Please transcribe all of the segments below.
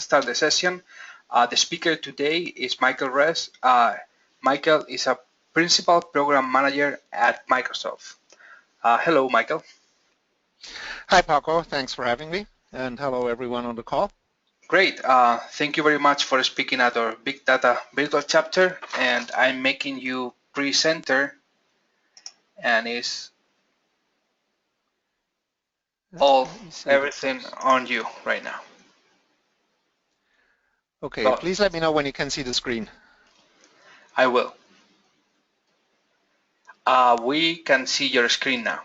start the session. The speaker today is Michael Ress. Michael is a Principal Program Manager at Microsoft. Hello, Michael. Hi, Paco. Thanks for having me. And hello, everyone on the call. Great. Thank you very much for speaking at our Big Data Virtual Chapter. And I'm making you presenter. And it's everything on you right now. Okay, so, please let me know when you can see the screen. I will. We can see your screen now.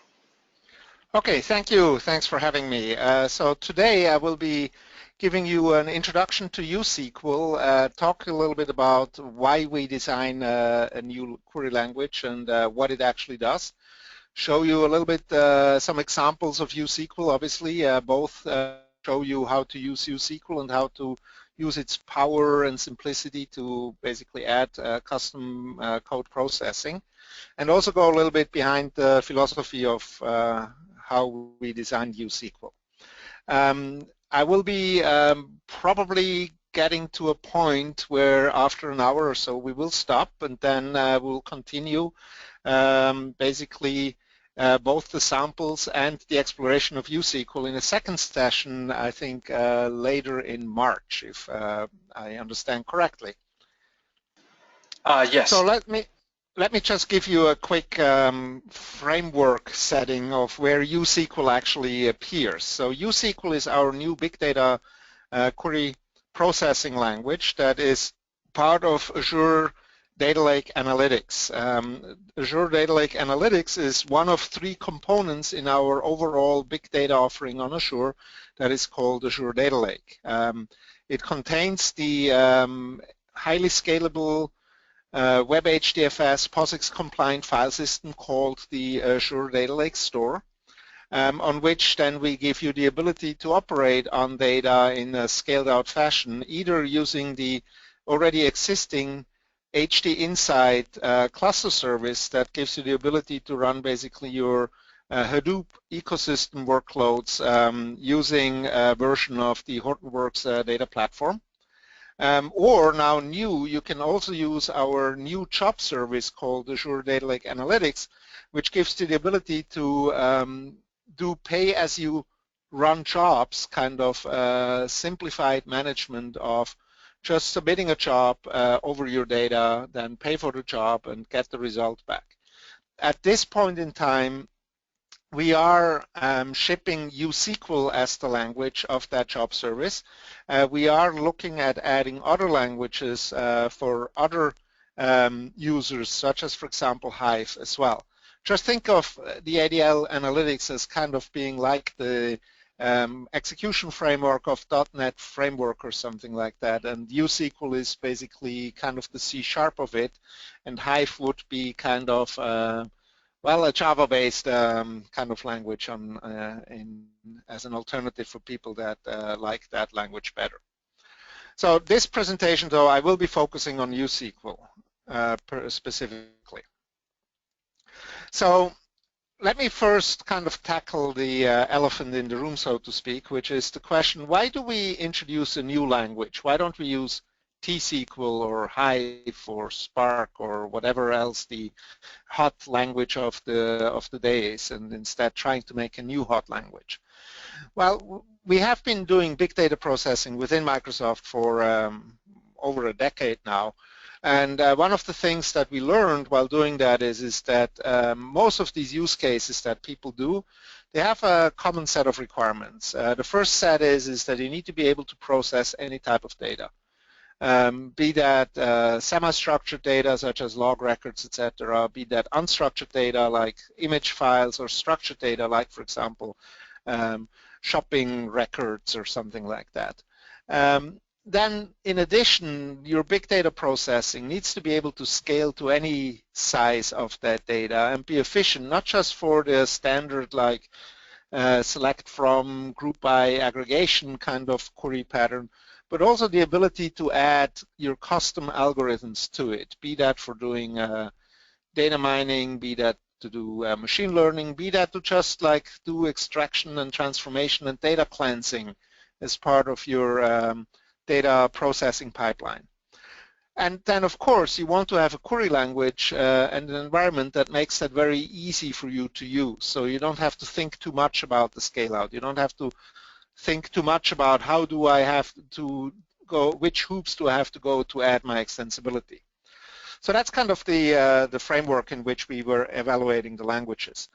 Okay, thank you. Thanks for having me. So today I will be giving you an introduction to U SQL, talk a little bit about why we design a new query language and what it actually does. Show you a little bit some examples of U SQL, obviously, both show you how to use U SQL and how to use its power and simplicity to basically add custom code processing, and also go a little bit behind the philosophy of how we designed U SQL. I will be probably getting to a point where after an hour or so we will stop, and then we'll continue basically both the samples and the exploration of U SQL in a second session, I think later in March, if I understand correctly. Yes. So let me just give you a quick framework setting of where U SQL actually appears. So U SQL is our new big data query processing language that is part of Azure Data Lake Analytics. Azure Data Lake Analytics is one of three components in our overall big data offering on Azure that is called Azure Data Lake. It contains the highly scalable Web HDFS POSIX compliant file system called the Azure Data Lake Store, on which then we give you the ability to operate on data in a scaled out fashion, either using the already existing HD Insight cluster service that gives you the ability to run basically your Hadoop ecosystem workloads using a version of the Hortonworks data platform. Or now new, you can also use our new job service called Azure Data Lake Analytics, which gives you the ability to do pay-as-you-run jobs, kind of simplified management of just submitting a job over your data, then pay for the job and get the result back. At this point in time, we are shipping U SQL as the language of that job service. We are looking at adding other languages for other users, such as, for example, Hive as well. Just think of the ADL Analytics as kind of being like the execution framework of .NET framework or something like that, and U SQL is basically kind of the C# of it, and Hive would be kind of well, a Java-based kind of language as an alternative for people that like that language better. So this presentation, though, I will be focusing on U SQL specifically. So let me first kind of tackle the elephant in the room, so to speak, which is the question, why do we introduce a new language? Why don't we use T-SQL or Hive or Spark or whatever else the hot language of the day is, and instead trying to make a new hot language? Well, we have been doing big data processing within Microsoft for over a decade now. And one of the things that we learned while doing that is that most of these use cases that people do, they have a common set of requirements. The first set is that you need to be able to process any type of data, be that semi-structured data such as log records, etc., be that unstructured data like image files, or structured data like, for example, shopping records or something like that. Then, in addition, your big data processing needs to be able to scale to any size of that data and be efficient, not just for the standard like select from, group by aggregation kind of query pattern, but also the ability to add your custom algorithms to it, be that for doing data mining, be that to do machine learning, be that to just like do extraction and transformation and data cleansing as part of your data processing pipeline. And then, of course, you want to have a query language and an environment that makes that very easy for you to use. So you don't have to think too much about the scale out. You don't have to think too much about how do I have to go, which hoops do I have to go to add my extensibility. So that's kind of the framework in which we were evaluating the languages.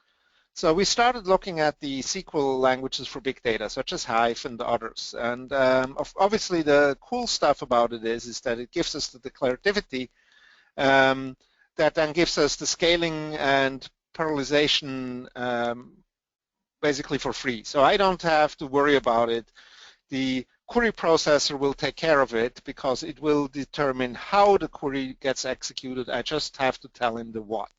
So we started looking at the SQL languages for big data, such as Hive and others. And obviously, the cool stuff about it is that it gives us the declarativity that then gives us the scaling and parallelization basically for free. So I don't have to worry about it. The query processor will take care of it because it will determine how the query gets executed. I just have to tell him the what.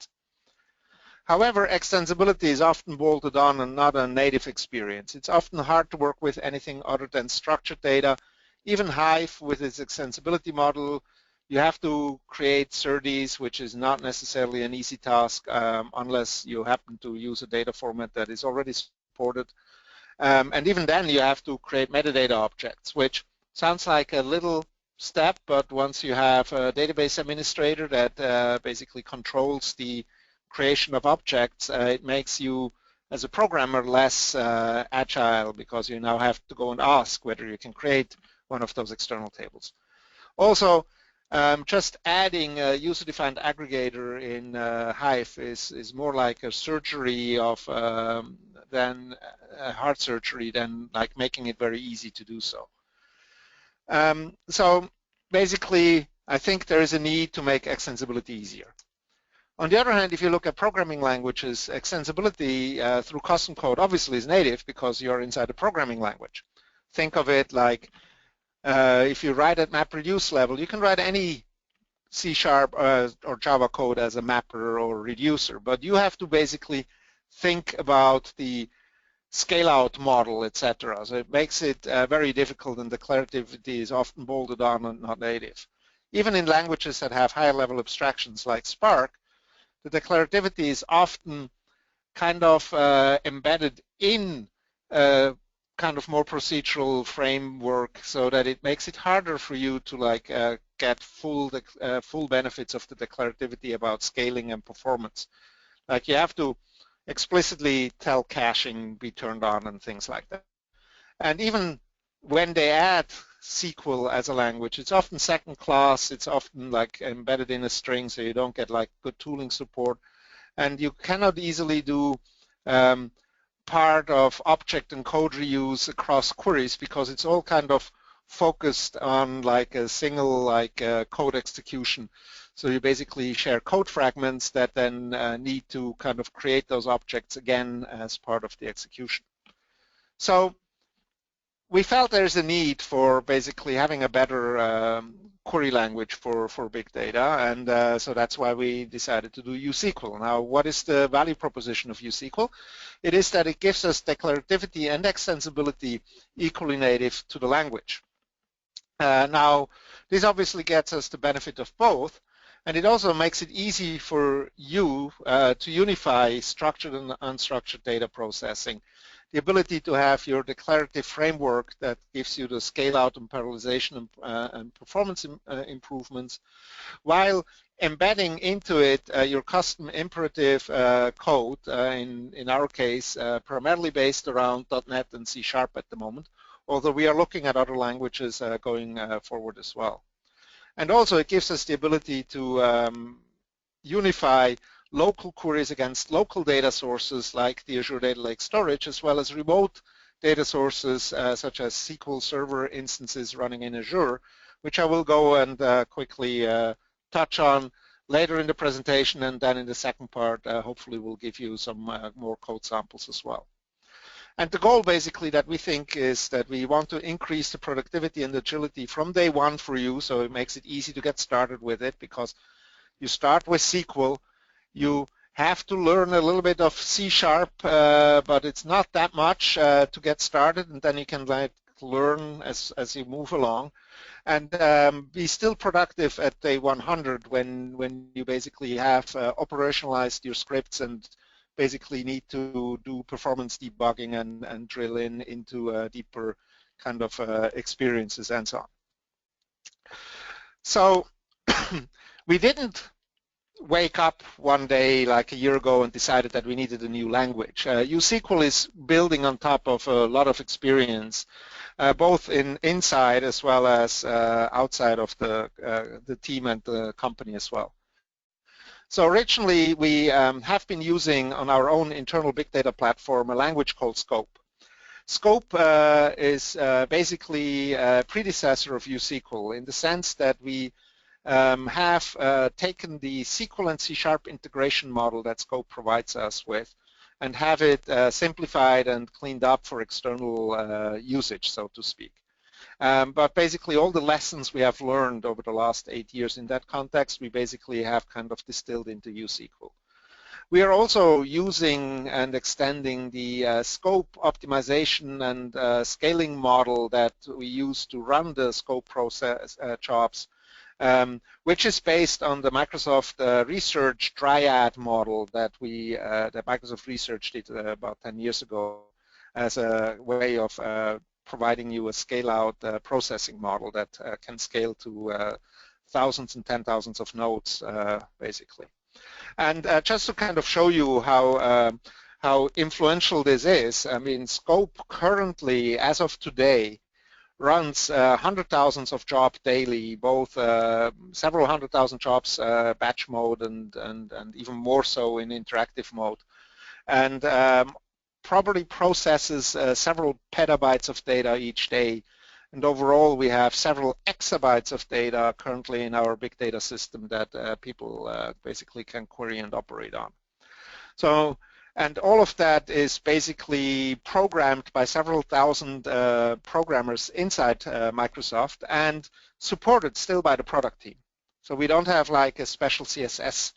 However, extensibility is often bolted on and not a native experience. It's often hard to work with anything other than structured data. Even Hive, with its extensibility model, you have to create SERDES, which is not necessarily an easy task unless you happen to use a data format that is already supported. And even then, you have to create metadata objects, which sounds like a little step, but once you have a database administrator that basically controls the creation of objects, it makes you, as a programmer, less agile because you now have to go and ask whether you can create one of those external tables. Also, just adding a user-defined aggregator in Hive is more like a surgery of than a heart surgery than like making it very easy to do so. So basically, I think there is a need to make extensibility easier. On the other hand, if you look at programming languages, extensibility through custom code obviously is native because you're inside a programming language. Think of it like if you write at MapReduce level, you can write any C# or Java code as a mapper or reducer, but you have to basically think about the scale-out model, etc. So it makes it very difficult, and declarativity is often bolted on and not native. Even in languages that have higher-level abstractions like Spark, the declarativity is often kind of embedded in a kind of more procedural framework so that it makes it harder for you to like get full benefits of the declarativity about scaling and performance. Like you have to explicitly tell caching be turned on and things like that. And even when they add SQL as a language, it's often second class, it's often like embedded in a string so you don't get like good tooling support, and you cannot easily do part of object and code reuse across queries because it's all kind of focused on like a single like code execution. So you basically share code fragments that then need to kind of create those objects again as part of the execution. So we felt there's a need for basically having a better query language for big data, and so that's why we decided to do U SQL. Now, what is the value proposition of U SQL? It is that it gives us declarativity and extensibility equally native to the language. Now, this obviously gets us the benefit of both, and it also makes it easy for you to unify structured and unstructured data processing. The ability to have your declarative framework that gives you the scale out and parallelization and performance improvements, while embedding into it your custom imperative code, in our case, primarily based around .NET and C# at the moment, although we are looking at other languages going forward as well. And also it gives us the ability to unify local queries against local data sources like the Azure Data Lake storage, as well as remote data sources such as SQL Server instances running in Azure, which I will go and quickly touch on later in the presentation, and then in the second part, hopefully we'll give you some more code samples as well. And the goal basically that we think is that we want to increase the productivity and agility from day one for you, so it makes it easy to get started with it, because you start with SQL, you have to learn a little bit of C#, but it's not that much to get started, and then you can like learn as you move along, and be still productive at day 100 when you basically have operationalized your scripts and basically need to do performance debugging and drill into deeper kind of experiences and so on. So we didn't wake up one day like a year ago and decided that we needed a new language. USQL is building on top of a lot of experience, both inside as well as outside of the team and the company as well. So originally we have been using on our own internal big data platform a language called Scope. Scope is basically a predecessor of USQL in the sense that we have taken the SQL and C# integration model that Scope provides us with and have it simplified and cleaned up for external usage, so to speak. But basically all the lessons we have learned over the last 8 years in that context, we basically have kind of distilled into USQL. We are also using and extending the scope optimization and scaling model that we use to run the scope process jobs, which is based on the Microsoft Research Triad model that that Microsoft Research did about 10 years ago as a way of providing you a scale-out processing model that can scale to thousands and 10,000s of nodes, basically. And just to kind of show you how influential this is, I mean, Scope currently, as of today, runs 100,000s of jobs daily, both several 100,000 jobs batch mode and even more so in interactive mode, and probably processes several petabytes of data each day. And overall, we have several exabytes of data currently in our big data system that people basically can query and operate on. So, and all of that is basically programmed by several thousand programmers inside Microsoft and supported still by the product team. So we don't have like a special CSS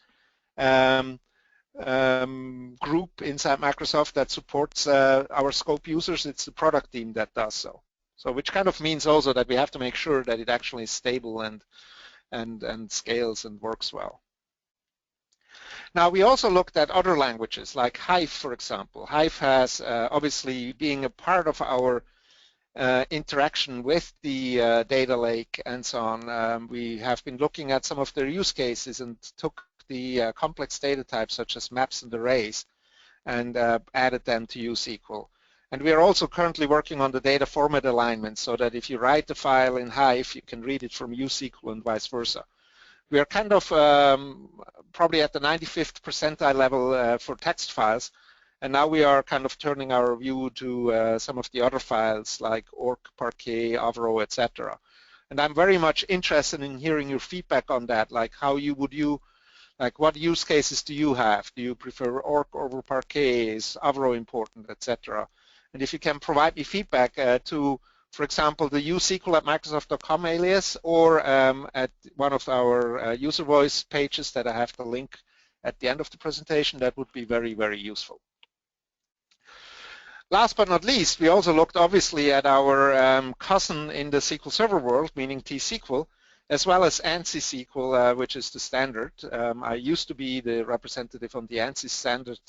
group inside Microsoft that supports our Scope users. It's the product team that does so. So which kind of means also that we have to make sure that it actually is stable and scales and works well. Now we also looked at other languages like Hive, for example. Hive has obviously being a part of our interaction with the data lake and so on. We have been looking at some of their use cases and took the complex data types such as maps and arrays and added them to USQL. And we are also currently working on the data format alignment so that if you write the file in Hive, you can read it from USQL and vice versa. We are kind of probably at the 95th percentile level for text files, and now we are kind of turning our view to some of the other files like org, parquet, avro, etc. And I'm very much interested in hearing your feedback on that, like how you would like what use cases do you have? Do you prefer org over parquet? Is avro important, etc.? And if you can provide me feedback to, for example, the usql@microsoft.com alias or at one of our user voice pages that I have the link at the end of the presentation, that would be very, very useful. Last but not least, we also looked obviously at our cousin in the SQL Server world, meaning T-SQL, as well as ANSI SQL, which is the standard. I used to be the representative on the ANSI standard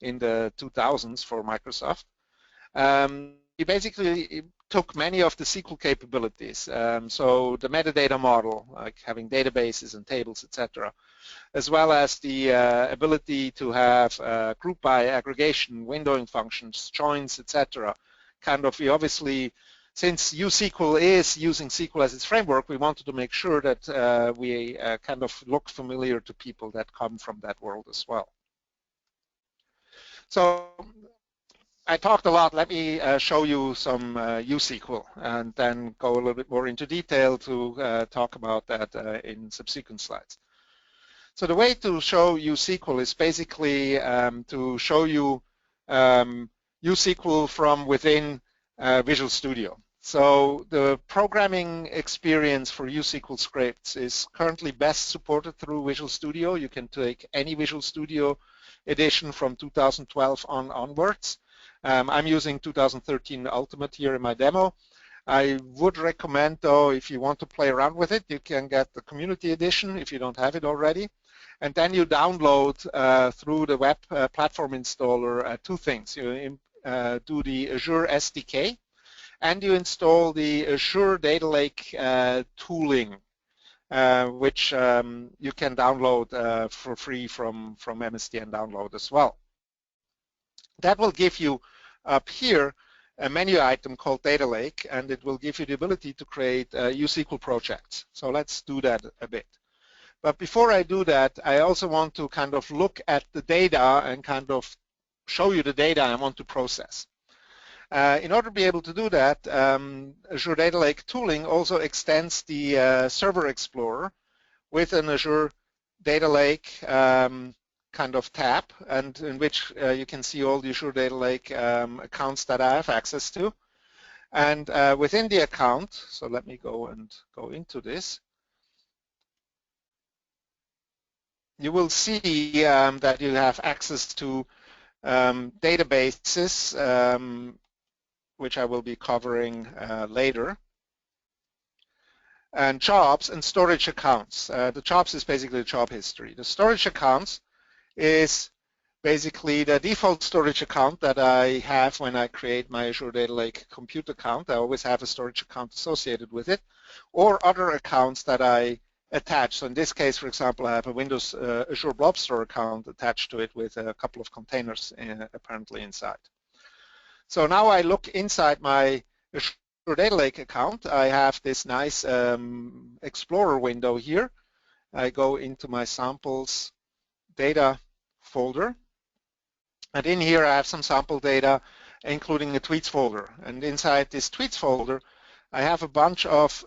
in the 2000s for Microsoft. We basically took many of the SQL capabilities, so the metadata model, like having databases and tables, etc., as well as the ability to have group by aggregation, windowing functions, joins, etc. Kind of, we obviously, since USQL is using SQL as its framework, we wanted to make sure that we kind of look familiar to people that come from that world as well. So I talked a lot. Let me show you some USQL and then go a little bit more into detail to talk about that in subsequent slides. So the way to show USQL is basically to show you USQL from within Visual Studio. So the programming experience for USQL scripts is currently best supported through Visual Studio. You can take any Visual Studio edition from 2012 onwards. I'm using 2013 Ultimate here in my demo. I would recommend, though, if you want to play around with it, you can get the Community Edition if you don't have it already. And then you download through the web platform installer two things. You do the Azure SDK, and you install the Azure Data Lake tooling. which you can download for free from MSDN Download as well. That will give you up here a menu item called Data Lake, and it will give you the ability to create U SQL projects. So let's do that a bit. But before I do that, I also want to kind of look at the data and kind of show you the data I want to process. In order to be able to do that, Azure Data Lake tooling also extends the Server Explorer with an Azure Data Lake kind of tab, and in which you can see all the Azure Data Lake accounts that I have access to. And within the account, so let me go into this, you will see that you have access to databases, which I will be covering later, and jobs and storage accounts. The jobs is basically the job history. The storage accounts is basically the default storage account that I have when I create my Azure Data Lake compute account. I always have a storage account associated with it, or other accounts that I attach. So in this case, for example, I have a Windows Azure Blob Store account attached to it with a couple of containers apparently inside. So now I look inside my Azure Data Lake account. I have this nice Explorer window here. I go into my samples data folder, and in here I have some sample data, including a tweets folder. And inside this tweets folder, I have a bunch of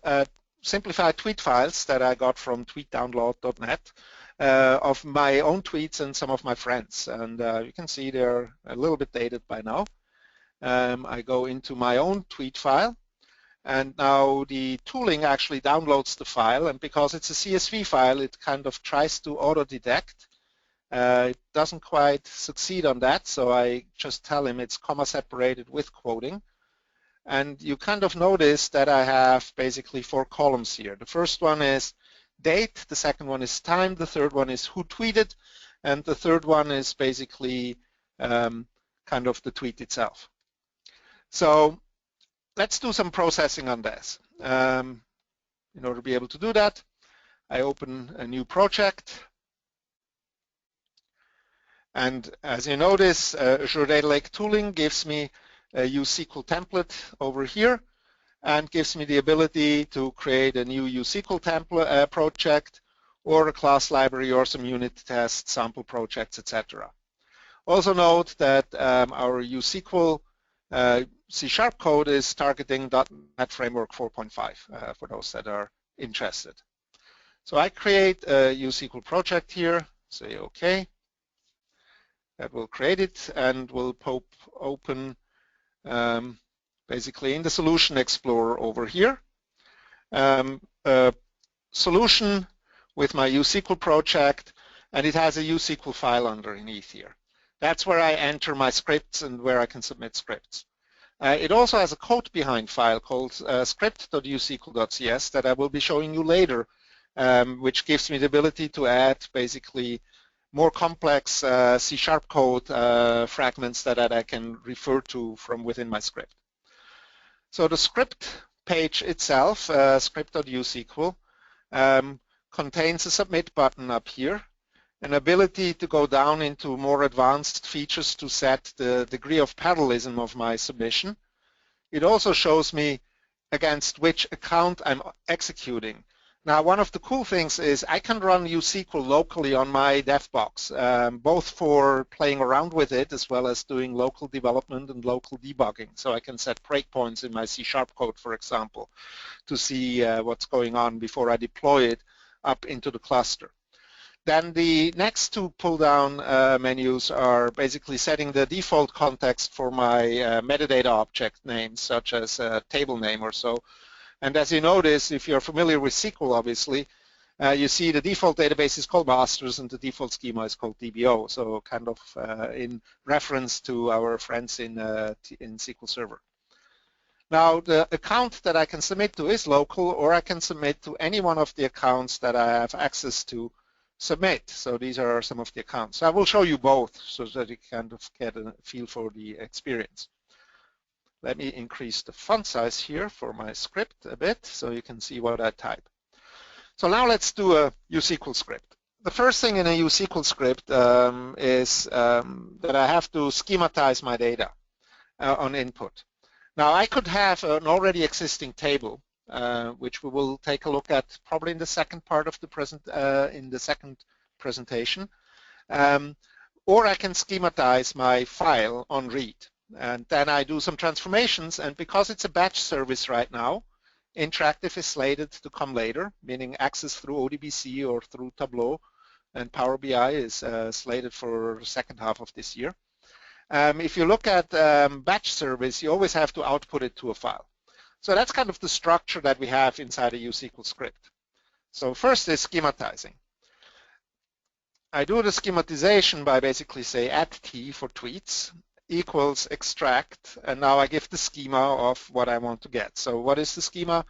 simplified tweet files that I got from tweetdownload.net of my own tweets and some of my friends. And you can see they're a little bit dated by now. I go into my own tweet file, and now the tooling actually downloads the file, and because it's a CSV file, it kind of tries to auto-detect. It doesn't quite succeed on that, so I just tell him it's comma separated with quoting. And you kind of notice that I have basically 4 columns here. The first one is date, the second one is time, the third one is who tweeted, and the third one is basically kind of the tweet itself. So let's do some processing on this. In order to be able to do that, I open a new project. And as you notice, Azure Data Lake tooling gives me a U SQL template over here and gives me the ability to create a new U SQL template project, or a class library, or some unit tests, sample projects, etc. Also note that our U SQL C# code is targeting .NET Framework 4.5 for those that are interested. So I create a U SQL project here, say OK. That will create it and will open basically in the Solution Explorer over here. A solution with my U SQL project, and it has a U SQL file underneath here. That's where I enter my scripts and where I can submit scripts. It also has a code behind file called script.usql.cs that I will be showing you later, which gives me the ability to add basically more complex C# code fragments that I can refer to from within my script. So the script page itself, script.usql, contains a submit button up here, an ability to go down into more advanced features to set the degree of parallelism of my submission. It also shows me against which account I'm executing. Now, one of the cool things is I can run U SQL locally on my dev box, both for playing around with it as well as doing local development and local debugging. So I can set breakpoints in my C# code, for example, to see what's going on before I deploy it up into the cluster. Then the next 2 pull-down menus are basically setting the default context for my metadata object names, such as a table name or so. And as you notice, if you're familiar with SQL, obviously, you see the default database is called masters and the default schema is called DBO, so kind of in reference to our friends in SQL Server. Now, the account that I can submit to is local, or I can submit to any one of the accounts that I have access to submit. So these are some of the accounts. So I will show you both so that you kind of get a feel for the experience. Let me increase the font size here for my script a bit so you can see what I type. So now let's do a U SQL script. The first thing in a U SQL script is that I have to schematize my data on input. Now I could have an already existing table, which we will take a look at probably in the second part of the second presentation, or I can schematize my file on read, and then I do some transformations. And because it's a batch service right now, interactive is slated to come later, meaning access through ODBC or through Tableau, and Power BI is slated for the second half of this year. If you look at batch service, you always have to output it to a file. So that's kind of the structure that we have inside a U SQL script. So first is schematizing. I do the schematization by basically say @t for tweets equals extract, and now I give the schema of what I want to get. So what is the schema?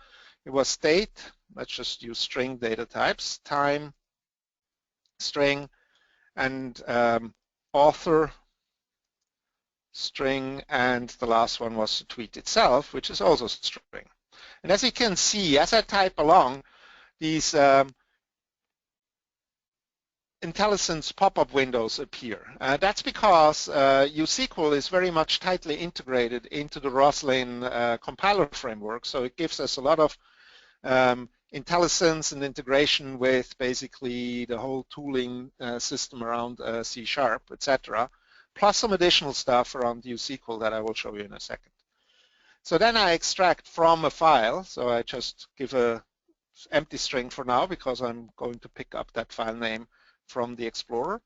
It was state, let's just use string data types, time, string, and author, string, and the last one was the tweet itself, which is also string. And as you can see, as I type along, these IntelliSense pop-up windows appear. That's because U SQL is very much tightly integrated into the Rationale compiler framework, so it gives us a lot of IntelliSense and integration with basically the whole tooling system around C#, etc., plus some additional stuff around U SQL that I will show you in a second. So then I extract from a file, so I just give a empty string for now because I'm going to pick up that file name from the Explorer,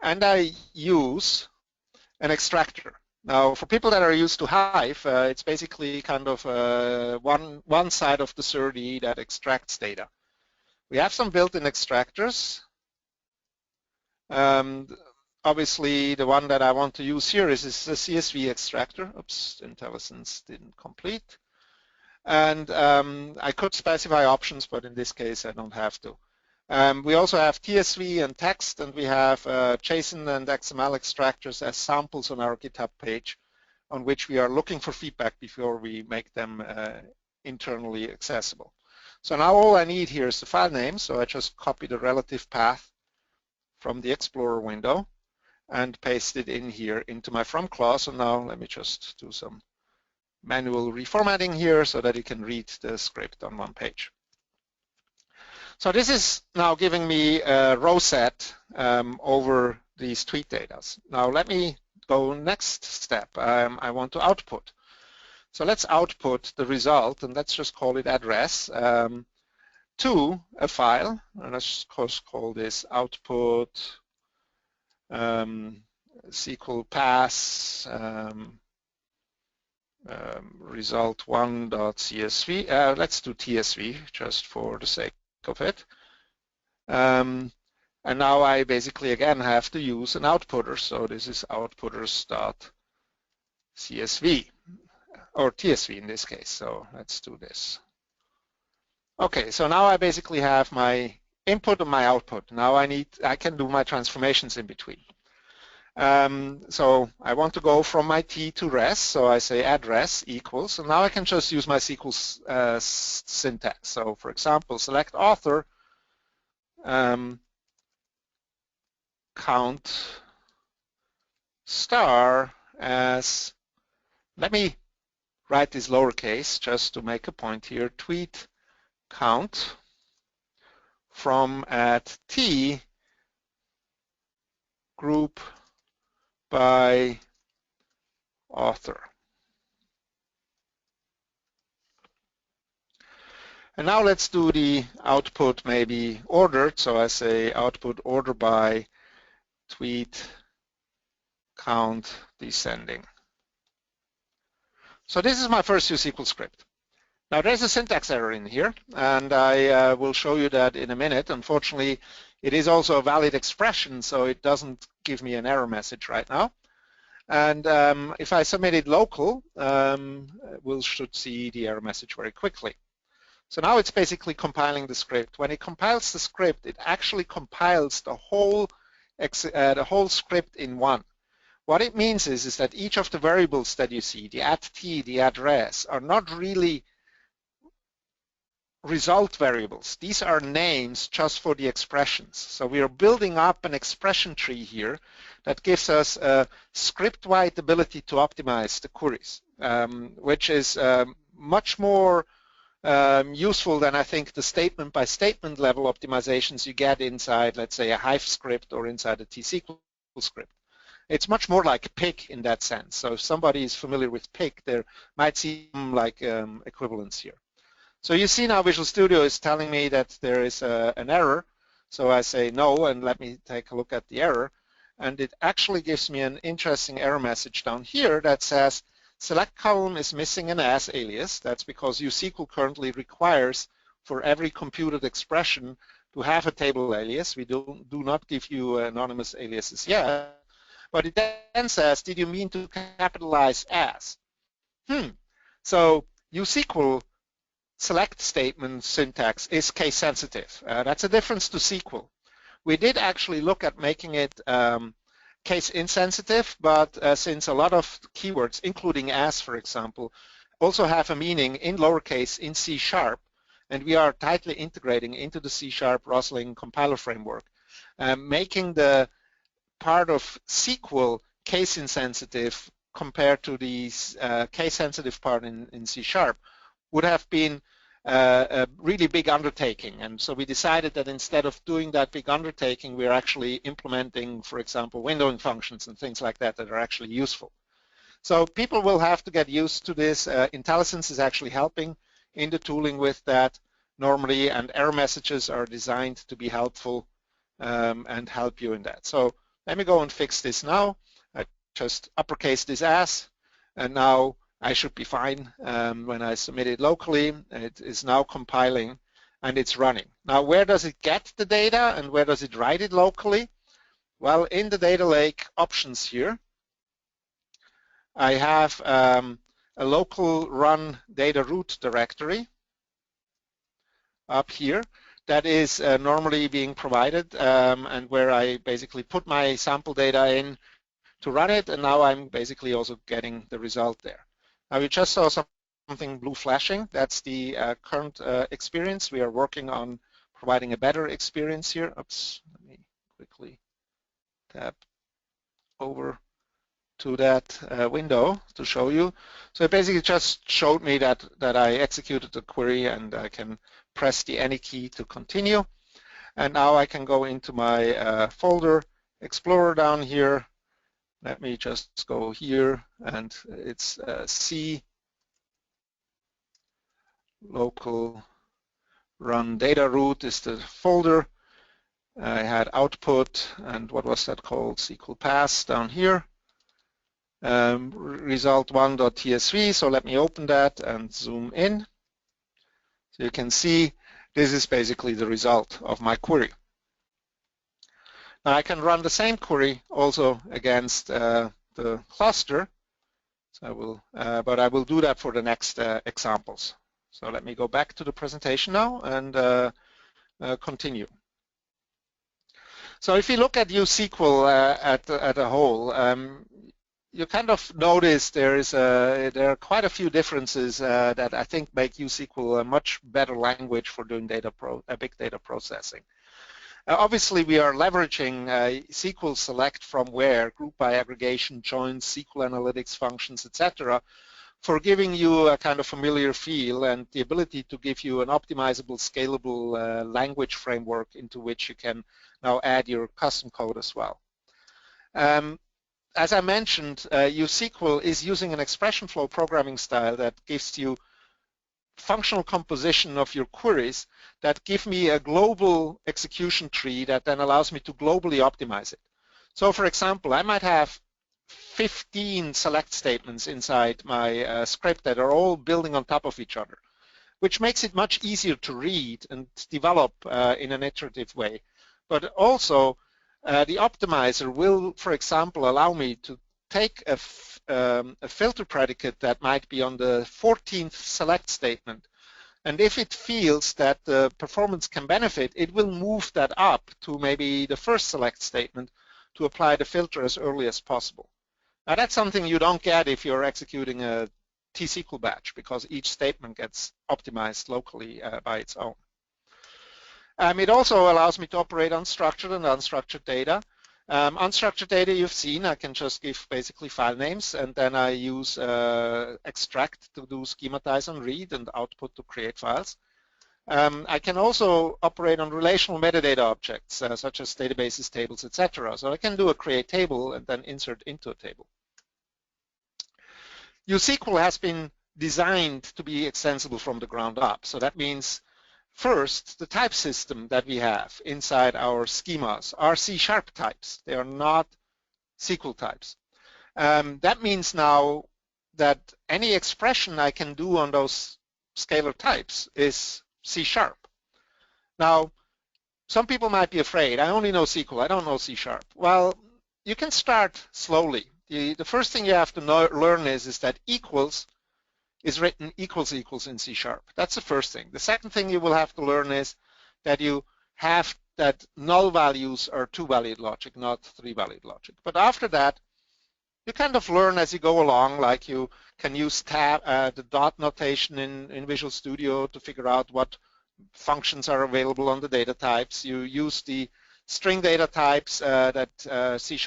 and I use an extractor. Now, for people that are used to Hive, it's basically kind of one side of the SERDE that extracts data. We have some built-in extractors. Obviously, the one that I want to use here is the CSV extractor. Oops, IntelliSense didn't complete. And I could specify options, but in this case, I don't have to. We also have TSV and text, and we have JSON and XML extractors as samples on our GitHub page on which we are looking for feedback before we make them internally accessible. So now all I need here is the file name, so I just copy the relative path from the Explorer window and paste it in here into my from clause. And now let me just do some manual reformatting here so that you can read the script on one page. So this is now giving me a row set over these tweet data. Now let me go next step. I want to output. So let's output the result, and let's just call it address, to a file. And let's just call this output SQL pass result1.csv. Let's do TSV just for the sake of it. And now I basically again have to use an outputter. So this is outputters.csv or TSV in this case. So let's do this. Okay, so now I basically have my input and my output. Now I can do my transformations in between. So I want to go from my T to res, so I say address equals, and now I can just use my SQL syntax. So for example, select author, count star as, let me write this lowercase just to make a point here, tweet count from at T group by author. And now let's do the output maybe ordered. So I say output order by tweet count descending. So this is my first U SQL script. Now there's a syntax error in here, and I will show you that in a minute. Unfortunately, it is also a valid expression, so it doesn't give me an error message right now. And if I submit it local, we should see the error message very quickly. So now it's basically compiling the script. When it compiles the script, it actually compiles the whole script in one. What it means is that each of the variables that you see, the @t, the address, are not really result variables. These are names just for the expressions. So we are building up an expression tree here that gives us a script-wide ability to optimize the queries, which is much more useful than I think the statement-by-statement level optimizations you get inside, let's say, a Hive script or inside a T-SQL script. It's much more like pig in that sense. So if somebody is familiar with pig, there might seem like equivalence here. So you see now Visual Studio is telling me that there is an error. So I say no, and let me take a look at the error. And it actually gives me an interesting error message down here that says, select column is missing an as alias. That's because USQL currently requires for every computed expression to have a table alias. We do not give you anonymous aliases yet. But it then says, did you mean to capitalize as? So USQL select statement syntax is case sensitive. That's a difference to SQL. We did actually look at making it case insensitive, but since a lot of keywords, including as, for example, also have a meaning in lowercase in C#, and we are tightly integrating into the C# Rosling compiler framework, making the part of SQL case insensitive compared to the case sensitive part in C# would have been a really big undertaking. And so we decided that instead of doing that big undertaking, we're actually implementing, for example, windowing functions and things like that that are actually useful. So people will have to get used to this. IntelliSense is actually helping in the tooling with that normally, and error messages are designed to be helpful and help you in that. So let me go and fix this now. I just uppercase this as, and now I should be fine when I submit it locally. It is now compiling and it's running. Now, where does it get the data and where does it write it locally? Well, in the data lake options here, I have a local run data root directory up here that is normally being provided and where I basically put my sample data in to run it, and now I'm basically also getting the result there. Now we just saw something blue flashing. That's the current experience. We are working on providing a better experience here. Oops, let me quickly tab over to that window to show you. So it basically just showed me that I executed the query, and I can press the any key to continue. And now I can go into my folder explorer down here. Let me just go here, and it's C local run data root is the folder. I had output, and what was that called? SQL pass down here. Result1.tsv. So let me open that and zoom in. So you can see this is basically the result of my query. Now I can run the same query also against the cluster. So I will, but I will do that for the next examples. So let me go back to the presentation now and continue. So if you look at USQL at a whole, you kind of notice there are quite a few differences that I think make USQL a much better language for doing big data processing. Obviously, we are leveraging SQL select from where, group by aggregation, joins, SQL analytics functions, etc., for giving you a kind of familiar feel and the ability to give you an optimizable, scalable language framework into which you can now add your custom code as well. As I mentioned, USQL is using an expression flow programming style that gives you functional composition of your queries that give me a global execution tree that then allows me to globally optimize it. So for example, I might have 15 select statements inside my script that are all building on top of each other, which makes it much easier to read and develop in an iterative way. But also, the optimizer will, for example, allow me to take a filter predicate that might be on the 14th select statement, and if it feels that the performance can benefit, it will move that up to maybe the first select statement to apply the filter as early as possible. Now that's something you don't get if you're executing a T-SQL batch because each statement gets optimized locally by its own. It also allows me to operate unstructured and unstructured data. Unstructured data you've seen, I can just give basically file names, and then I use extract to do schematize and read, and output to create files. I can also operate on relational metadata objects, such as databases, tables, etc. So I can do a create table and then insert into a table. U SQL has been designed to be extensible from the ground up. So that means, first, the type system that we have inside our schemas are C# types. They are not SQL types. That means now that any expression I can do on those scalar types is C#. Now, some people might be afraid, I only know SQL, I don't know C#. Well, you can start slowly. The first thing you have to learn is that equals is written equals in C#. That's the first thing. The second thing you will have to learn is that you have that null values are two-valued logic, not three-valued logic. But after that, you kind of learn as you go along, like you can use the dot notation in Visual Studio to figure out what functions are available on the data types. You use the string data types that C#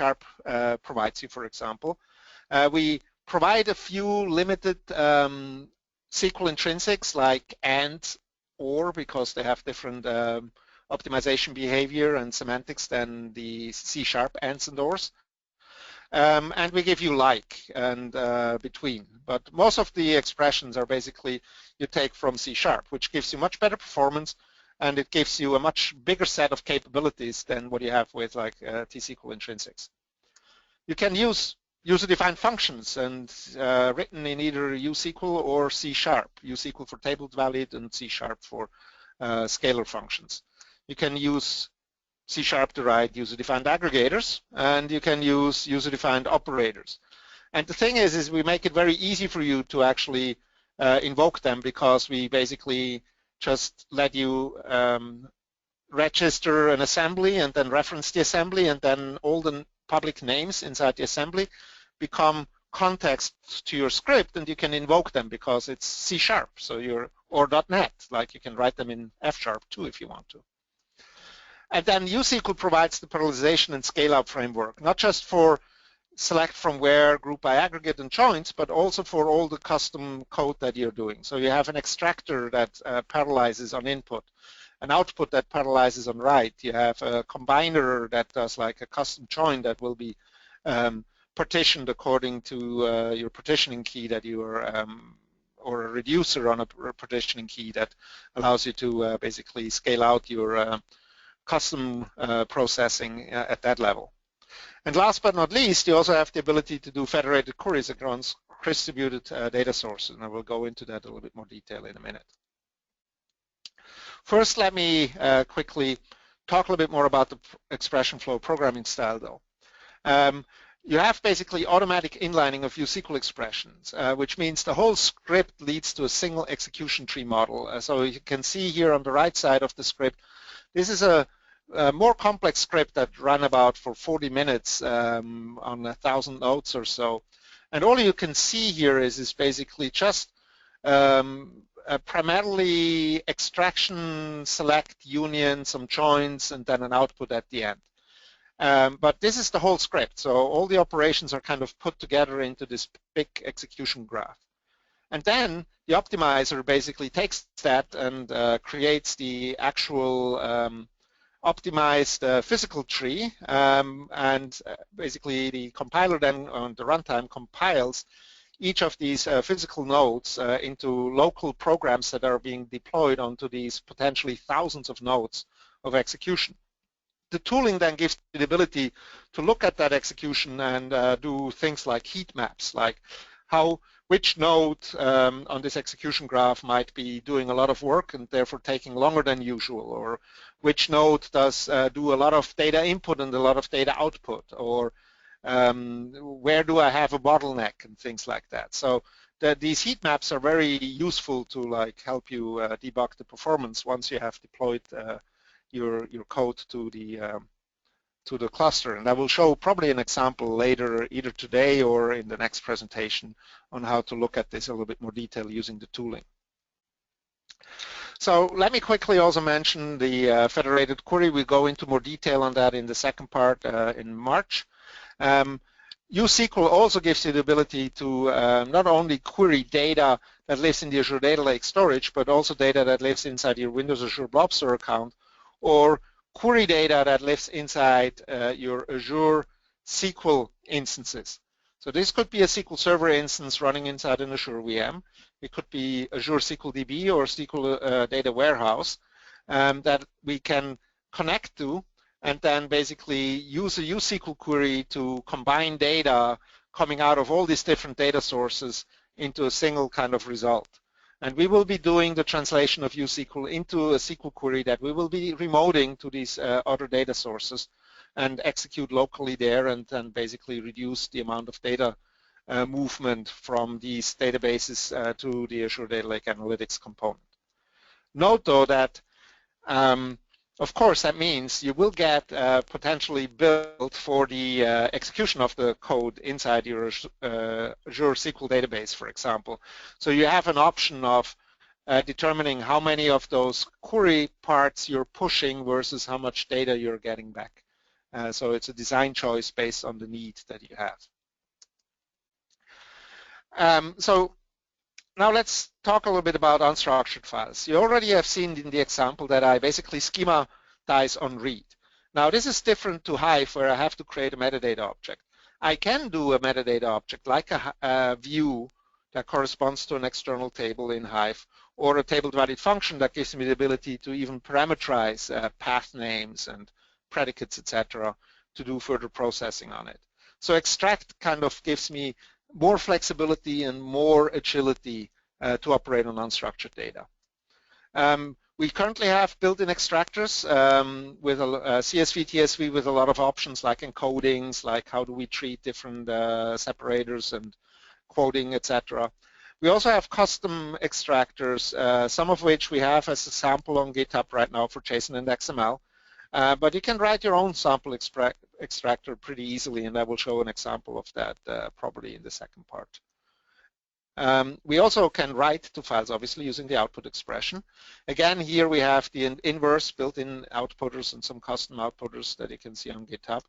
provides you, for example. We provide a few limited SQL intrinsics like and, or, because they have different optimization behavior and semantics than the C# ands and ors. And we give you like and between. But most of the expressions are basically you take from C#, which gives you much better performance, and it gives you a much bigger set of capabilities than what you have with like T-SQL intrinsics. You can use user-defined functions and written in either U SQL or C#. U SQL for table valid and C# for scalar functions. You can use C# to write user-defined aggregators, and you can use user-defined operators. And the thing is we make it very easy for you to actually invoke them, because we basically just let you register an assembly and then reference the assembly, and then all the public names inside the assembly become context to your script, and you can invoke them because it's C#. So you're, or .NET, like you can write them in F# too if you want to. And then U SQL provides the parallelization and scale-out framework, not just for select from where, group by aggregate and joins, but also for all the custom code that you're doing. So you have an extractor that parallelizes on input, an output that parallelizes on write. You have a combiner that does like a custom join that will be partitioned according to your partitioning key that you are, or a reducer on a partitioning key that allows you to basically scale out your custom processing at that level. And last but not least, you also have the ability to do federated queries across distributed data sources, and I will go into that a little bit more detail in a minute. First, let me quickly talk a little bit more about the expression flow programming style, though. You have basically automatic inlining of U SQL expressions, which means the whole script leads to a single execution tree model. So you can see here on the right side of the script, this is a more complex script that ran about for 40 minutes on 1,000 nodes or so. And all you can see here is basically just primarily extraction, select, union, some joins, and then an output at the end. But this is the whole script. So all the operations are kind of put together into this big execution graph. And then the optimizer basically takes that and creates the actual optimized physical tree, and basically the compiler then on the runtime compiles each of these physical nodes into local programs that are being deployed onto these potentially thousands of nodes of execution. The tooling then gives the ability to look at that execution and do things like heat maps, like which node on this execution graph might be doing a lot of work and therefore taking longer than usual, or which node does do a lot of data input and a lot of data output, or where do I have a bottleneck and things like that. So these heat maps are very useful to like help you debug the performance once you have deployed your code to the to the cluster. And I will show probably an example later, either today or in the next presentation, on how to look at this in a little bit more detail using the tooling. So let me quickly also mention the federated query. We'll go into more detail on that in the second part in March. U SQL also gives you the ability to not only query data that lives in the Azure Data Lake storage, but also data that lives inside your Windows Azure Blob Store account, or query data that lives inside your Azure SQL instances. So this could be a SQL Server instance running inside an Azure VM. It could be Azure SQL DB or SQL Data Warehouse that we can connect to, and then basically use a U SQL query to combine data coming out of all these different data sources into a single kind of result. And we will be doing the translation of U SQL into a SQL query that we will be remoting to these other data sources and execute locally there, and then basically reduce the amount of data movement from these databases to the Azure Data Lake Analytics component. Note though that of course, that means you will get potentially built for the execution of the code inside your Azure SQL database, for example. So you have an option of determining how many of those query parts you're pushing versus how much data you're getting back. So it's a design choice based on the need that you have. So now let's talk a little bit about unstructured files. You already have seen in the example that I basically schematize on read. Now this is different to Hive, where I have to create a metadata object. I can do a metadata object like a view that corresponds to an external table in Hive, or a table-divided function that gives me the ability to even parameterize path names and predicates, etc., to do further processing on it. So extract kind of gives me more flexibility and more agility to operate on unstructured data. We currently have built-in extractors with a CSV, TSV with a lot of options like encodings, like how do we treat different separators and quoting, etc. We also have custom extractors, some of which we have as a sample on GitHub right now for JSON and XML. But you can write your own sample extractor pretty easily, and I will show an example of that probably in the second part. We also can write to files, obviously, using the output expression. Again, here we have the inverse built-in outputters and some custom outputters that you can see on GitHub.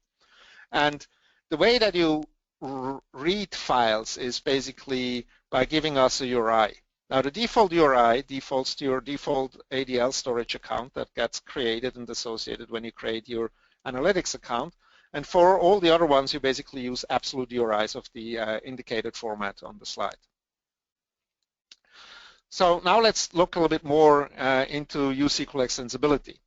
And the way that you read files is basically by giving us a URI. Now the default URI defaults to your default ADL storage account that gets created and associated when you create your analytics account. And for all the other ones, you basically use absolute URIs of the indicated format on the slide. So now let's look a little bit more into U SQL extensibility.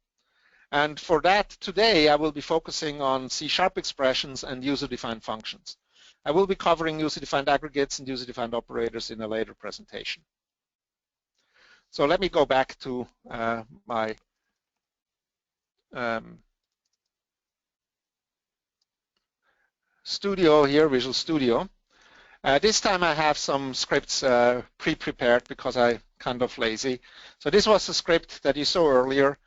And for that, today I will be focusing on C# expressions and user-defined functions. I will be covering user-defined aggregates and user-defined operators in a later presentation. So let me go back to my studio here, Visual Studio. This time I have some scripts pre-prepared because I'm kind of lazy. So this was a script that you saw earlier,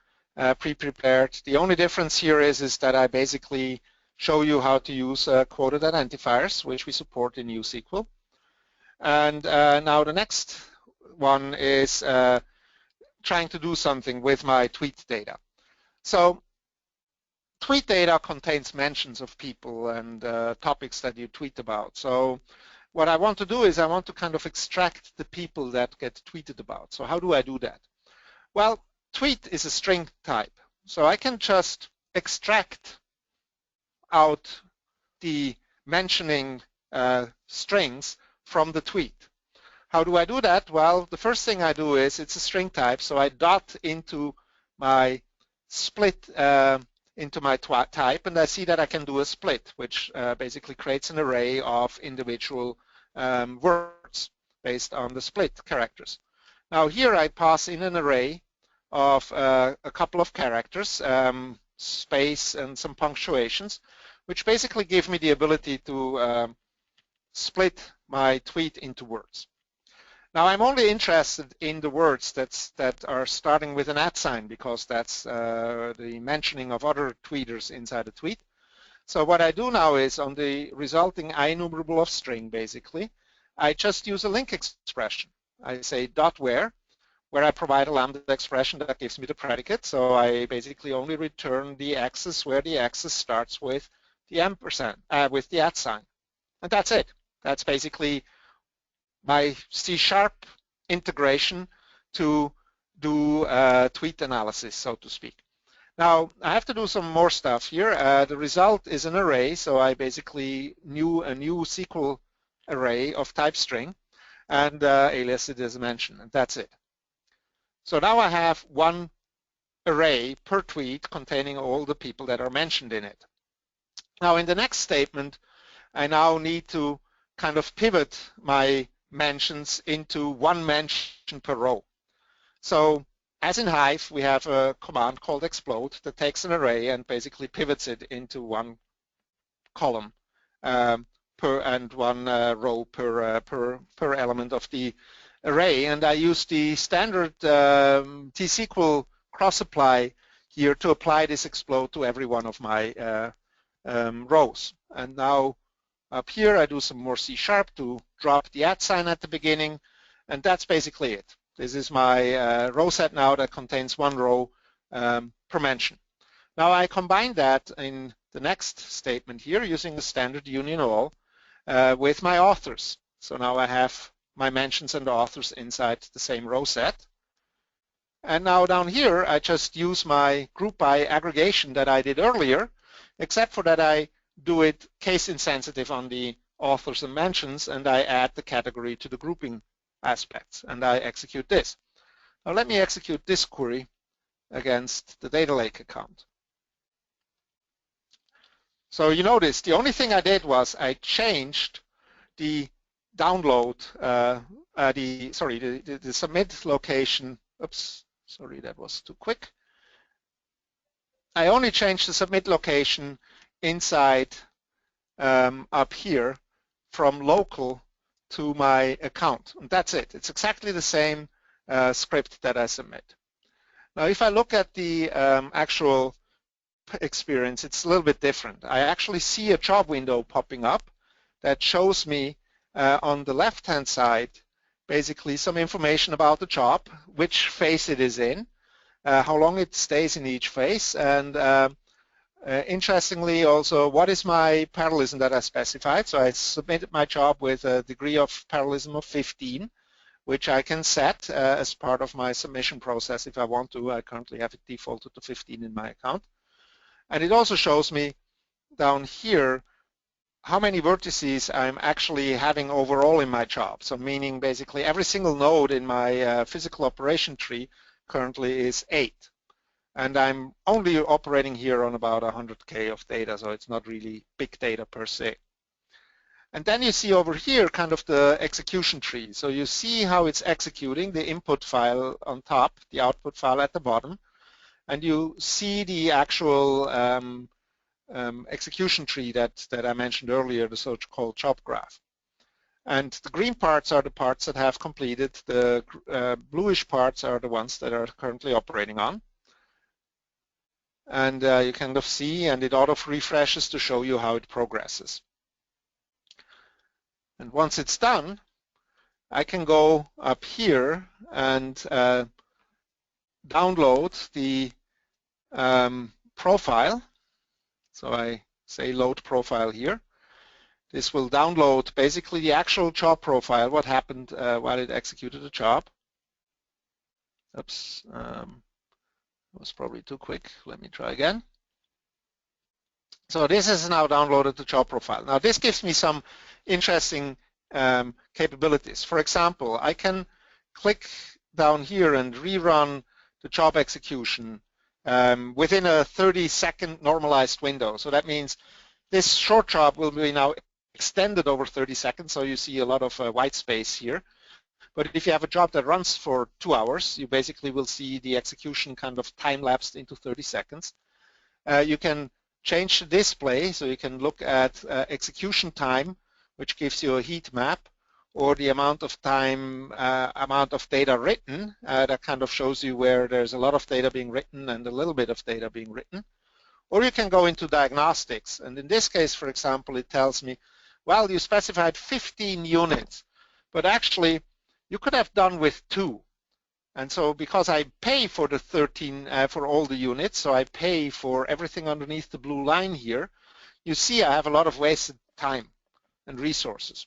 pre-prepared. The only difference here is that I basically show you how to use quoted identifiers, which we support in U SQL. And now the next one is trying to do something with my tweet data. So tweet data contains mentions of people and topics that you tweet about. So what I want to do is I want to kind of extract the people that get tweeted about. So how do I do that? Well, tweet is a string type. So I can just extract out the mentioning strings from the tweet. How do I do that? Well, the first thing I do is it's a string type, so I dot into my split into my type, and I see that I can do a split, which basically creates an array of individual words based on the split characters. Now here I pass in an array of a couple of characters, space and some punctuations, which basically give me the ability to split my tweet into words. Now I'm only interested in the words that are starting with an @ sign, because that's the mentioning of other tweeters inside a tweet. So what I do now is on the resulting IEnumerable of string, basically, I just use a link expression. I say dot where I provide a lambda expression that gives me the predicate. So I basically only return the axis where the axis starts with the ampersand, with the @ sign. And that's it. That's basically my C# integration to do tweet analysis, so to speak. Now, I have to do some more stuff here. The result is an array, so I basically knew a new SQL array of type string and alias it as mentioned, and that's it. So now I have one array per tweet containing all the people that are mentioned in it. Now, in the next statement, I now need to kind of pivot my mentions into one mention per row. So as in Hive, we have a command called explode that takes an array and basically pivots it into one column and one row per element of the array. And I use the standard T-SQL cross-apply here to apply this explode to every one of my rows. And now up here, I do some more C# to drop the @ sign at the beginning, and that's basically it. This is my row set now that contains one row per mention. Now I combine that in the next statement here using the standard union all with my authors. So now I have my mentions and authors inside the same row set. And now down here, I just use my group by aggregation that I did earlier, except for that I do it case insensitive on the authors and mentions, and I add the category to the grouping aspects, and I execute this. Now let me execute this query against the Data Lake account. So you notice the only thing I did was I changed the download, the submit location. Oops, sorry, that was too quick. I only changed the submit location inside up here from local to my account. And that's it. It's exactly the same script that I submit. Now, if I look at the actual experience, it's a little bit different. I actually see a job window popping up that shows me on the left-hand side basically some information about the job, which phase it is in, how long it stays in each phase, and interestingly also, what is my parallelism that I specified? So I submitted my job with a degree of parallelism of 15, which I can set as part of my submission process if I want to. I currently have it defaulted to 15 in my account. And it also shows me down here how many vertices I'm actually having overall in my job. So meaning basically every single node in my physical operation tree currently is 8. And I'm only operating here on about 100K of data, so it's not really big data per se. And then you see over here kind of the execution tree. So you see how it's executing the input file on top, the output file at the bottom, and you see the actual execution tree that I mentioned earlier, the so-called job graph. And the green parts are the parts that have completed. The bluish parts are the ones that are currently operating on. And you kind of see, and it auto refreshes to show you how it progresses. And once it's done, I can go up here and download the profile. So I say load profile here. This will download basically the actual job profile, what happened while it executed the job. Oops. Was probably too quick. Let me try again. So this has now downloaded the job profile. Now this gives me some interesting capabilities. For example, I can click down here and rerun the job execution within a 30-second normalized window. So that means this short job will be now extended over 30 seconds. So you see a lot of white space here. But if you have a job that runs for 2 hours, you basically will see the execution kind of time-lapsed into 30 seconds. You can change the display, so you can look at execution time, which gives you a heat map, or the amount of time, amount of data written, that kind of shows you where there's a lot of data being written and a little bit of data being written. Or you can go into diagnostics. And in this case, for example, it tells me, well, you specified 15 units, but actually you could have done with 2. And so because I pay for the 13, for all the units, so I pay for everything underneath the blue line here, you see I have a lot of wasted time and resources.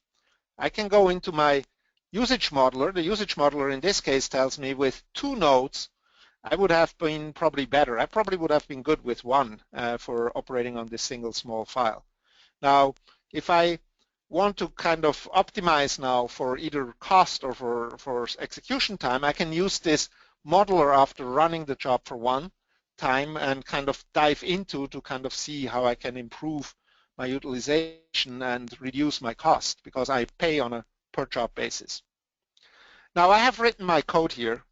I can go into my usage modeler. The usage modeler in this case tells me with 2 nodes, I would have been probably better. I probably would have been good with 1 for operating on this single small file. Now, if I want to kind of optimize now for either cost or for execution time, I can use this modeler after running the job for 1 time and kind of dive into to kind of see how I can improve my utilization and reduce my cost because I pay on a per job basis. Now I have written my code here.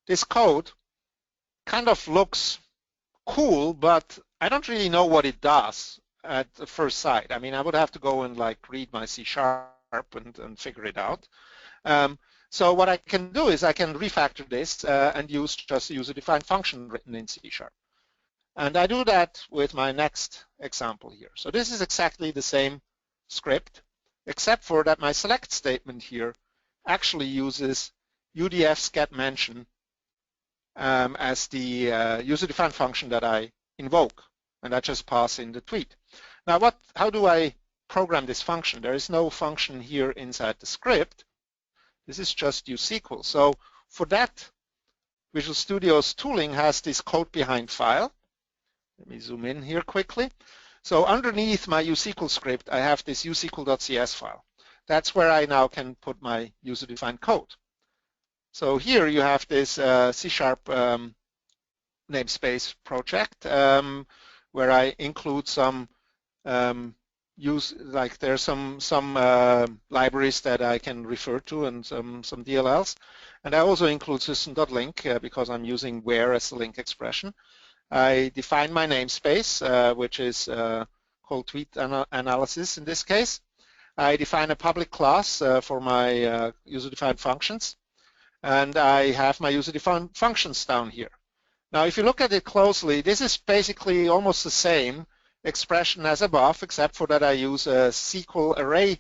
This code kind of looks cool, but I don't really know what it does at the first sight. I mean, I would have to go and like read my C# and figure it out. So what I can do is I can refactor this and use just a user-defined function written in C#. And I do that with my next example here. So this is exactly the same script, except for that my select statement here actually uses UDF's getMention as the user-defined function that I invoke, and I just pass in the tweet. Now, how do I program this function? There is no function here inside the script. This is just U SQL. So for that, Visual Studio's tooling has this code behind file. Let me zoom in here quickly. So underneath my U SQL script, I have this usql.cs file. That's where I now can put my user-defined code. So here you have this C# namespace project where I include some there's some libraries that I can refer to and some DLLs. And I also include system.link because I'm using where as the link expression. I define my namespace, which is called tweet analysis in this case. I define a public class for my user-defined functions. And I have my user-defined functions down here. Now, if you look at it closely, this is basically almost the same expression as above, except for that I use a SQL array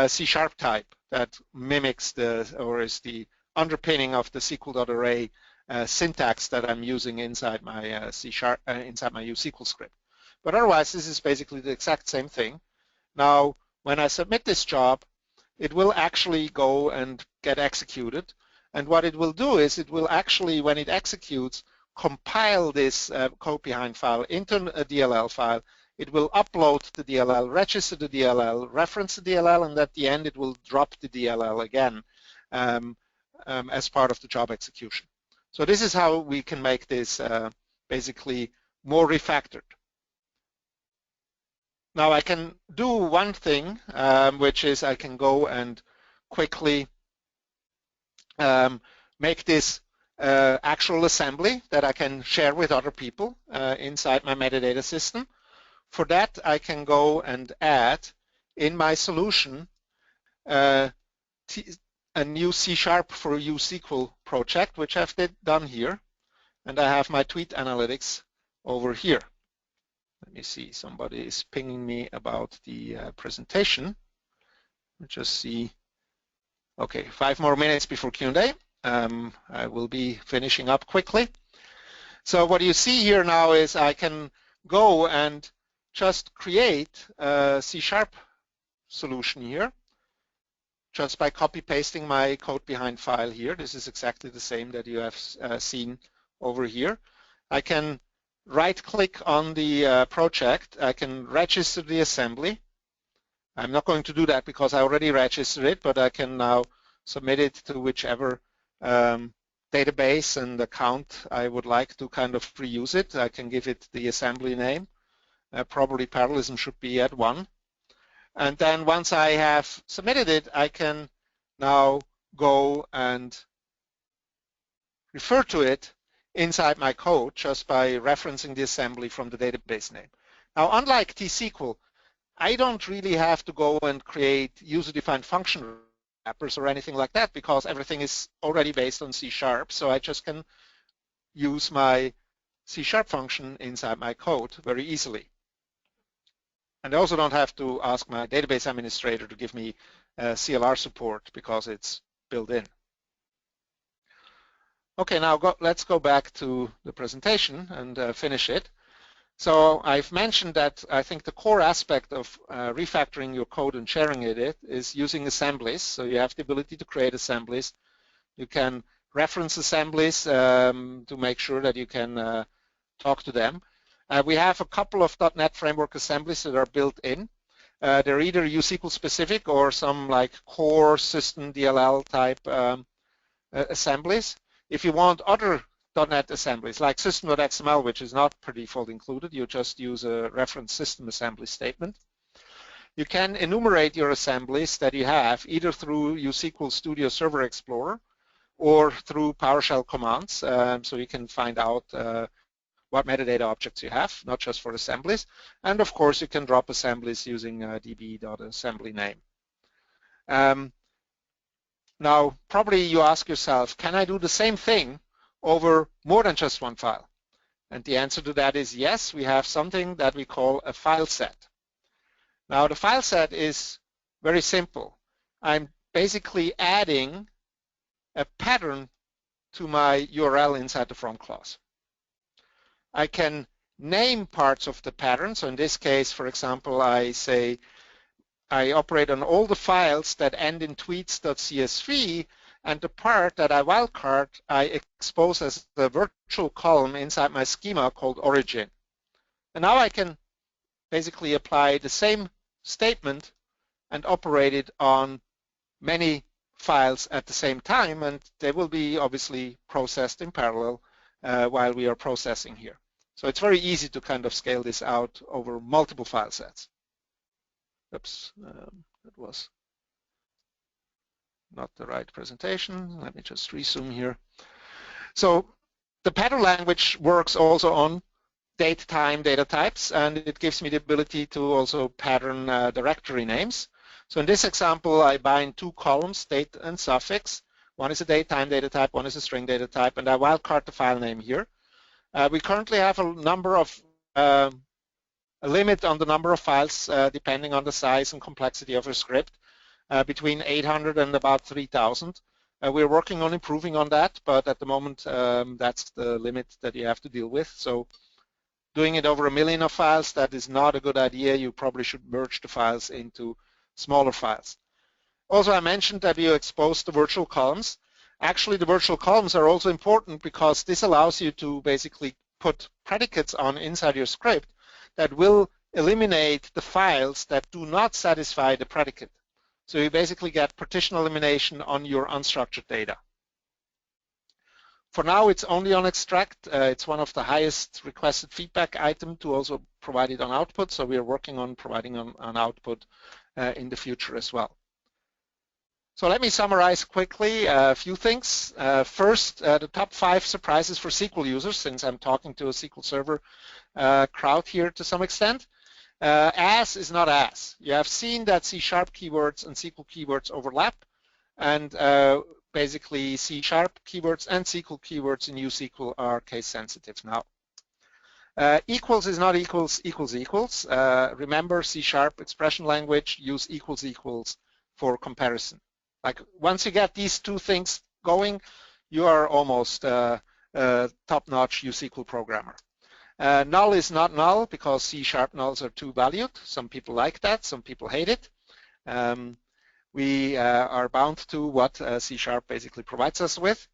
C# type that mimics or is the underpinning of the SQL.array syntax that I'm using inside my inside my USQL script. But otherwise, this is basically the exact same thing. Now, when I submit this job, it will actually go and get executed. And what it will do is it will actually, when it executes, compile this code behind file into a DLL file. It will upload the DLL, register the DLL, reference the DLL, and at the end it will drop the DLL again as part of the job execution. So this is how we can make this basically more refactored. Now I can do one thing, which is I can go and quickly make this actual assembly that I can share with other people inside my metadata system. For that, I can go and add in my solution a new C# for USQL project, which I've done here. And I have my tweet analytics over here. Let me see, somebody is pinging me about the presentation. Let's just see. Okay, 5 more minutes before Q&A. I will be finishing up quickly. So what you see here now is I can go and just create a C# solution here just by copy pasting my code behind file here. This is exactly the same that you have seen over here. I can right click on the project. I can register the assembly. I'm not going to do that because I already registered it, but I can now submit it to whichever database and account I would like to kind of reuse it. I can give it the assembly name. Probably parallelism should be at 1. And then once I have submitted it, I can now go and refer to it inside my code just by referencing the assembly from the database name. Now, unlike T-SQL, I don't really have to go and create user-defined function wrappers or anything like that because everything is already based on C#. So I just can use my C# function inside my code very easily. And I also don't have to ask my database administrator to give me CLR support because it's built in. Okay, now let's go back to the presentation and finish it. So I've mentioned that I think the core aspect of refactoring your code and sharing it is using assemblies. So you have the ability to create assemblies. You can reference assemblies to make sure that you can talk to them. We have a couple of .NET Framework assemblies that are built in. They're either U SQL specific or some like core system DLL type assemblies. If you want other .NET assemblies like system.xml, which is not per default included, you just use a reference system assembly statement. You can enumerate your assemblies that you have either through U SQL Studio Server Explorer or through PowerShell commands, so you can find out what metadata objects you have, not just for assemblies. And of course, you can drop assemblies using db.assembly name. Now, probably you ask yourself, can I do the same thing over more than just one file? And the answer to that is yes, we have something that we call a file set. Now, the file set is very simple. I'm basically adding a pattern to my URL inside the from clause. I can name parts of the pattern. So in this case, for example, I say I operate on all the files that end in tweets.csv, and the part that I wildcard, I expose as the virtual column inside my schema called origin. And now I can basically apply the same statement and operate it on many files at the same time, and they will be obviously processed in parallel while we are processing here. So it's very easy to kind of scale this out over multiple file sets. Oops, that was not the right presentation. Let me just resume here. So the pattern language works also on date, time, data types, and it gives me the ability to also pattern directory names. So in this example, I bind two columns, date and suffix. One is a date time data type, one is a string data type, and I wildcard the file name here. We currently have a number of a limit on the number of files depending on the size and complexity of a script, between 800 and about 3,000. We're working on improving on that, but at the moment that's the limit that you have to deal with. So doing it over 1 million of files, that is not a good idea. You probably should merge the files into smaller files. Also, I mentioned that you expose the virtual columns. Actually, the virtual columns are also important because this allows you to basically put predicates on inside your script that will eliminate the files that do not satisfy the predicate. So you basically get partition elimination on your unstructured data. For now, it's only on extract. It's one of the highest requested feedback item to also provide it on output. So we are working on providing on output in the future as well. So let me summarize quickly a few things. First, the top 5 surprises for SQL users, since I'm talking to a SQL Server crowd here to some extent. As is not as. You have seen that C# keywords and SQL keywords overlap, and basically C# keywords and SQL keywords in U SQL are case sensitive now. Equals is not equals, equals equals. Remember, C# expression language, use equals equals for comparison. Like once you get these two things going, you are almost top-notch U SQL programmer. Null is not null because C# nulls are too valued. Some people like that, some people hate it. We are bound to what C# basically provides us with.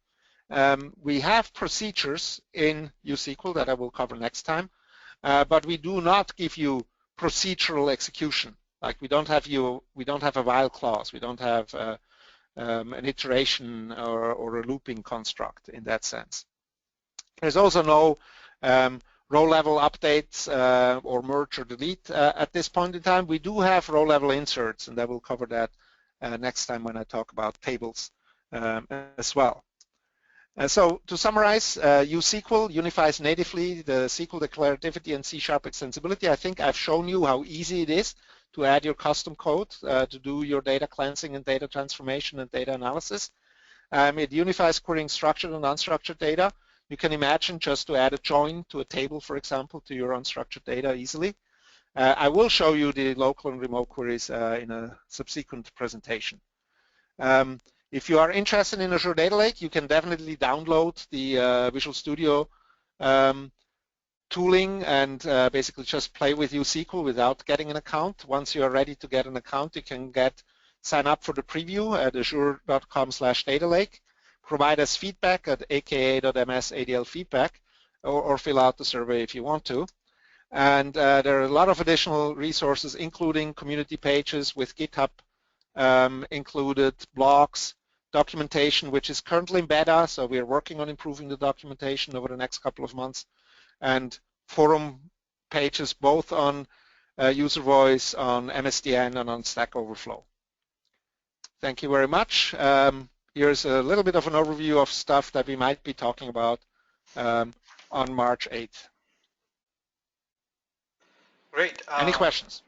We have procedures in U SQL that I will cover next time, but we do not give you procedural execution. Like we don't have a while clause, we don't have an iteration or a looping construct in that sense. There's also no row level updates or merge or delete at this point in time. We do have row level inserts, and I will cover that next time when I talk about tables as well. So to summarize, U SQL unifies natively the SQL declarativity and C# extensibility. I think I've shown you how easy it is to add your custom code to do your data cleansing and data transformation and data analysis. It unifies querying structured and unstructured data. You can imagine just to add a join to a table, for example, to your unstructured data easily. I will show you the local and remote queries in a subsequent presentation. If you are interested in Azure Data Lake, you can definitely download the Visual Studio tooling and basically just play with U SQL without getting an account. Once you are ready to get an account, you can sign up for the preview at azure.com/datalake, provide us feedback at aka.ms/adlfeedback, or fill out the survey if you want to. And there are a lot of additional resources, including community pages with GitHub included, blogs, documentation, which is currently in beta, so we are working on improving the documentation over the next couple of months, and forum pages both on user voice, on MSDN, and on Stack Overflow. Thank you very much. Here's a little bit of an overview of stuff that we might be talking about on March 8th. Great. Any questions?